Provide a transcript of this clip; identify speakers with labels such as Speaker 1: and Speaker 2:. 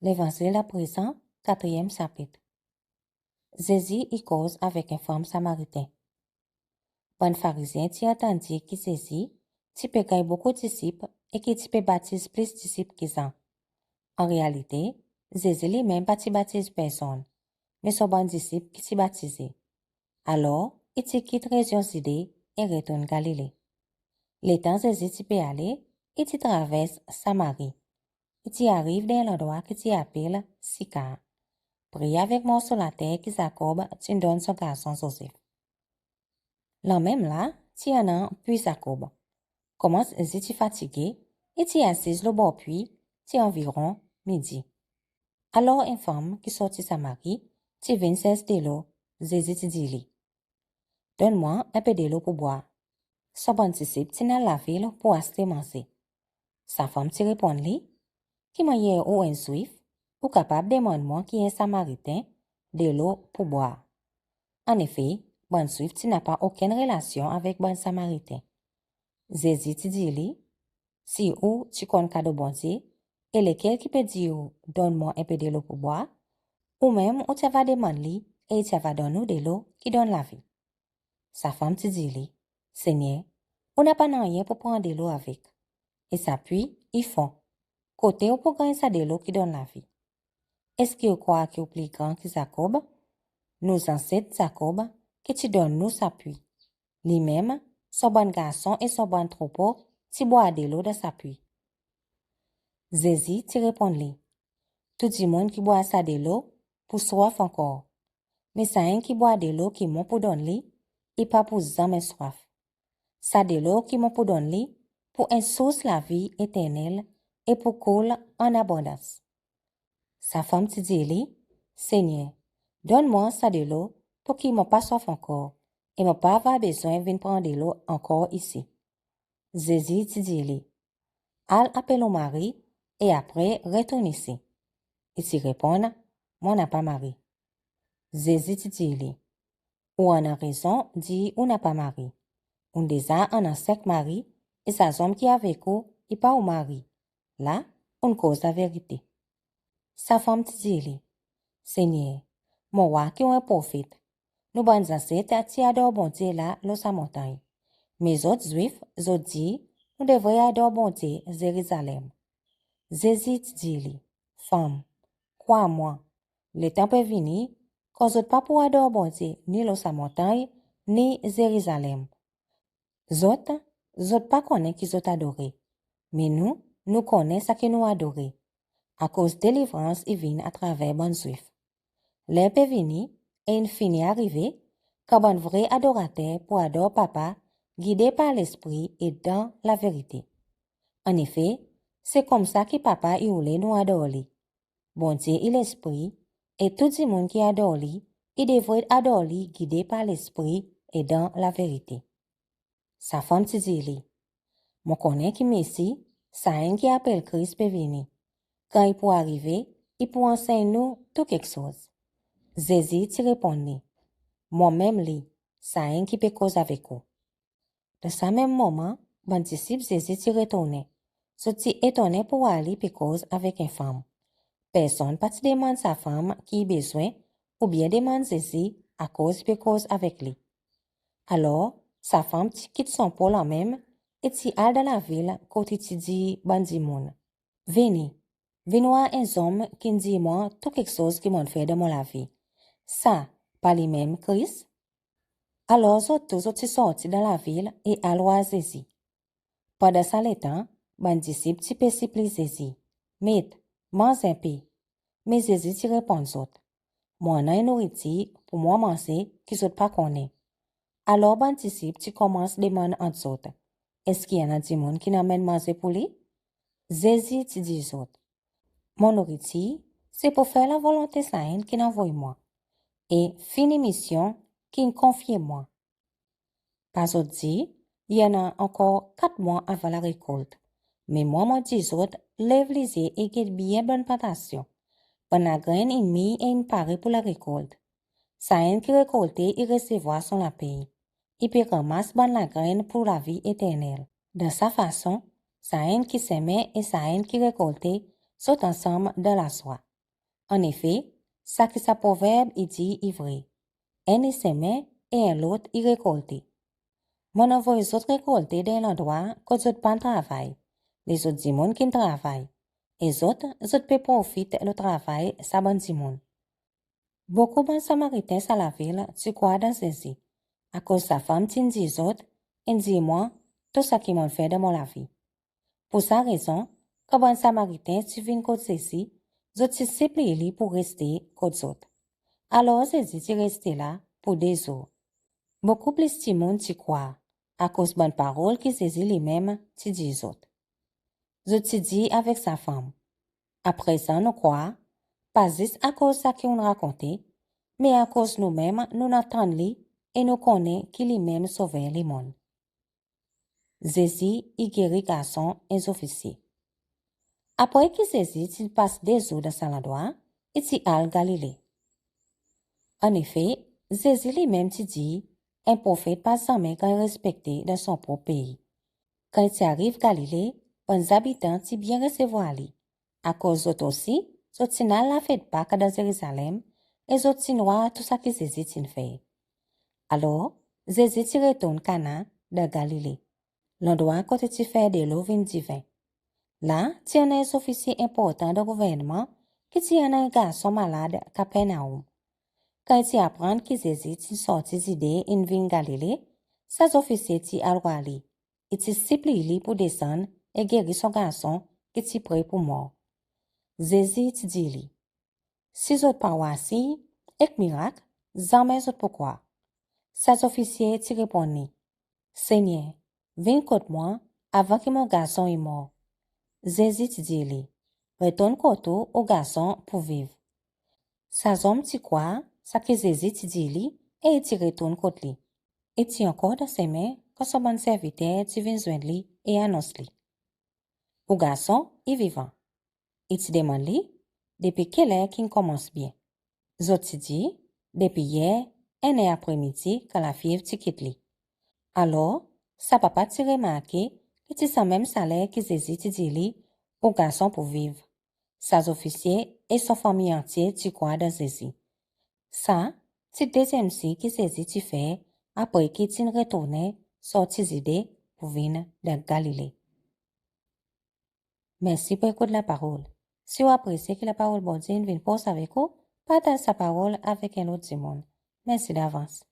Speaker 1: L'Évangile à présent, 4e chapitre. Jésus y cause avec une femme samaritaine. Bon pharisien t'y entendu qui Jésus, t'y peut gagner beaucoup de disciples et qui t'y peut baptiser plus de disciples qu'ils ont. En réalité, Jésus lui-même pas t'y baptise personne, mais son bon disciple qui t'y baptisé. Alors, il t'y quitte région Judée et retourne Galilée. L'étant Jésus t'y peut aller, il t'y traverse Samarie. Il t'y arrive dans l'endroit qui t'y appelle Sicar. Prie avec moi sur la terre qui Jacob tu donnes son garçon Joseph. L'an même là, tu en as puis Jacob. Commence si tu fatigué et tu assise le bord puis, tu environ midi. Alors une femme qui sortit Samarie, tu vient cesse de l'eau, Jésus te dit donne-moi un peu de l'eau pour boire. Son bon disciple tu dans la ville pour acheter manger. Sa femme tu répond lui, qui m'a hier ou un juif, ou capable de demander-moi qui est un samaritain, de l'eau pour boire. En effet, bon juif tu n'as pas aucune relation avec bon samaritain. Jésus te dit si ou tu connais cadeau bon Dieu, et lequel qui peut dire donne-moi un peu de l'eau pour boire, ou même ou tu vas demander et tu vas donner de l'eau qui donne la vie. Sa femme te dit Seigneur, on n'a pas rien pour prendre de l'eau avec. Et ça puis, ils font. Côté ou pour gagner ça de l'eau qui donne la vie. Est-ce que vous croyez que vous plus grand que Jacob? Nous ancêtres Jacob, que tu donnes nous sa puits. Lui-même, son bon garçon et son bon troupeau, tu bois de l'eau de sa puits. Jésus te répond tout le monde qui boit ça de l'eau, pour soif encore. Mais ça un qui boit de l'eau qui m'ont pour donner, et pas pour jamais soif. Ça de l'eau qui m'ont pour donner, pour une source la vie éternelle, et pour coule en abondance. Sa femme te dit Seigneur, donne-moi ça de l'eau pour qu'il m'en pas soif encore, et m'en pas avoir besoin de venir prendre de l'eau encore ici. Jésus te dit al appelle au mari, et après retourne ici. Il s'y répond, moi n'a pas mari. Jésus te dit ou en a raison dit ou n'a pas mari. On déjà en a 5 maris, et sa homme qui est avec vous, et pas au mari. Là, on cause la vérité. Sa femme te dit Seigneur, mon roi qui est un prophète, nous bonnes ancêtres qui adorent bon Dieu là, dans sa montagne. Mais autres juifs, autres dit, nous devrions adorer bon Dieu, Jérusalem. Jésus te dit femme, crois-moi, le temps peut venir, quand vous pas pour adorer bon Dieu, ni dans sa montagne, ni Jérusalem. Zot pas connaît qui zot adoré. Mais nous connaissons ce que nous adoré. À cause délivrance, il vient à travers bon juif. L'heure peut venir, et il finit arriver, quand un vrai adorateur pour adorer papa, guidé par l'esprit et dans la vérité. En effet, c'est comme ça que papa y voulait nous adorer. Bon Dieu est l'esprit, et tout le monde qui adore lui, il devrait adorer guidé par l'esprit et dans la vérité. Sa femme te dit mon connaît qui Messie, ça un qui appelle Christ peut venir. Quand il peut arriver, il peut enseigner nous tout quelque chose. Jésus te répondit, moi-même li, ça un qui peut cause avec vous. De ce même moment, bon disciple Jésus te retournait. Sorti étonné pour aller puis cause avec une femme. Personne pas te demande sa femme qui a besoin, ou bien demande Jésus à cause puis cause avec lui. Alors, sa femme quitte son pôle en même, et t'y all dans la ville, côté t'y dit bandi moun. Venez voir un homme qui dit moi tout quelque chose qui m'ont fait de mon la vie. Ça, pas les mêmes Christ? Alors, tous t'y sorti dans la ville et allois Jésus. Pendant ça le temps, ban disciple t'y persipli Jésus. Maître, mange un peu. Mais Jésus t'y répond autres. Moi, n'a une nourriture pour moi manger qui s'autres pas connaît. Alors, ban disciple, tu commences demander en autres. Est-ce qu'il y en a du monde qui n'amène manger pour lui? Jésus te dit autres. Mon nourriture, c'est pour faire la volonté sainte qui n'envoie moi. Et fini mission qui me confie moi. Pas autre dit, il y en a encore 4 mois avant la récolte. Mais moi dis autres, lève les yeux et get bien bonne plantation. Bonne la graine ennemie et une parée pour la récolte. Saint qui récolte et recevoir son la paye. Il peut ramasser bonne la graine pour la vie éternelle. De sa façon, Saint qui s'aimait et Saint qui récoltait sont ensemble dans la soie. En effet, ça qui sa proverbe, il dit il vrai. Un y sème et un l'autre y récolte. Mon envoie les autres récolter dans l'endroit que les autres pas travail. Les autres dimon qui travaillent. Et les autres peut profiter le travail, ça bon dimon. Beaucoup de Samaritains à la ville, tu crois dans ceci. À cause sa femme, tu dis les autres, et dis-moi, tout ça qui m'ont fait de mon la vie. Pour sa raison, quand bon Samaritain, tu viens côté ceci, autres tu supplie pour rester côté autres. Alors, c'est tu rester là pour des jours. Beaucoup plus de monde tu crois, à cause bonne parole qui saisit lui-même, tu dis les autres. Tu dis avec sa femme. Après ça, nous croit, pas juste à cause ça qu'on raconté, mais à cause nous-mêmes, nous n'entendons et nous connaissons qu'il lui-même sauvé les mondes. Jésus y guérit garçon et officiers. Après que Jésus il passe des jours dans cet endroit, il s'y al Galilée. En effet, Jésus lui-même dit, un prophète pas jamais quand respecté dans son propre pays. Quand il arrive Galilée, les habitants t'y bien recevoir lui. À cause d'autres aussi, sotina la fête Pâques dans Jérusalem, et autres noient tout ça que Jésus t'y fait. Alors, Jésus t'y retourne Cana de Galilée. L'endroit côté t'y fait de l'eau vin divin. Là, tu en es officier important de gouvernement qui tu en un garçon malade Capernaum. Quand tu apprends que Jésus t'y sorti d'idée in vin Galilée, ces officiers t'y alroali. Et t'y supplie pour descendre et guérir son garçon qui t'y prêt pour mort. Jésus t'y dit li. Si autres paroissi, et miracle, jamais autres pourquoi. Ces officiers t'y répondent. Seigneur, viens contre moi avant que mon garçon est mort. Jésus t'y dit li. Retourne côté au garçon pour vivre. Ces hommes t'y croient, ça que Jésus t'y dit li, et t'y retourne côté li. Et t'y encore dans ses mains, quand son bon serviteur t'y vient joindre li et annonce li. Au garçon, il vivant. Et t'y demande li, depuis quelle heure qu'il commence bien. Zot t'y dit, depuis hier, un heure après-midi, quand la fièvre t'y quitte li. Alors, sa papa t'y remarqué, que t'y sans même salaire que Jésus t'y dit li, au garçon pour vivre. Ses officiers et son famille entière t'y croient dans Jésus. Ça, c'est deuxième si que Jésus t'y fait, après qu'il t'y retourne, sorti idées pour venir de Galilée. Merci pour écouter la parole. Si vous appréciez que la parole bon Dieu vienne pour avec vous, partagez sa parole avec un autre monde. Merci d'avance.